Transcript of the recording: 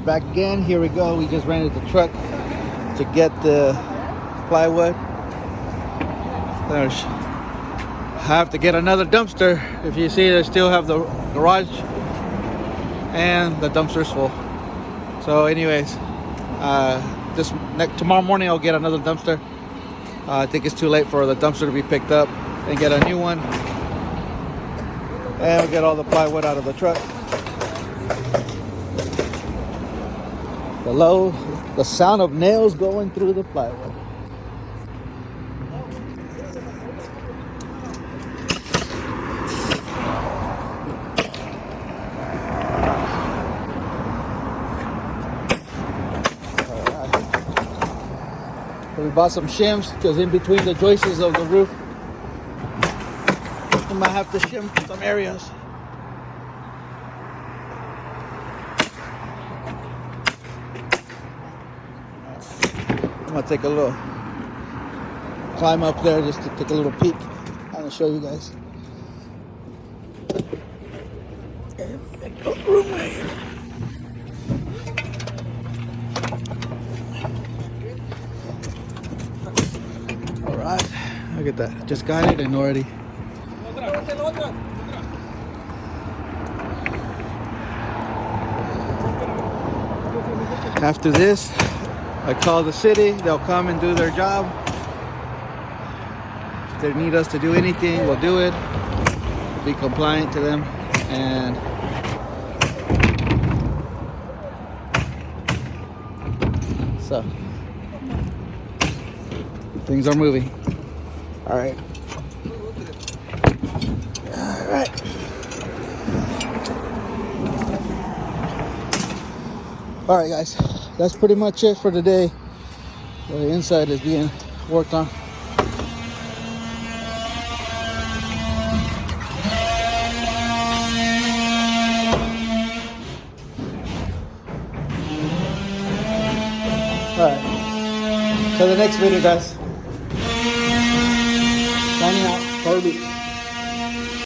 We're back again. Here we go. We just rented the truck to get the plywood. There's have to get another dumpster. If you see, they still have the garage and the dumpster's full. So anyways, tomorrow morning I'll get another dumpster. I think it's too late for the dumpster to be picked up and get a new one. And we'll get all the plywood out of the truck. The sound of nails going through the plywood. So we bought some shims because in between the joists of the roof, we might have to shim some areas. I'm gonna take a little climb up there just to take a little peek. I'm gonna show you guys. Room right here. All right, look at that. Just got it and already. After this, I call the city, they'll come and do their job. If they need us to do anything, we'll do it. Be compliant to them. And so, things are moving. All right. All right. All right, guys. That's pretty much it for today. The inside is being worked on. Alright. Till the next video, guys. Signing out. Bye.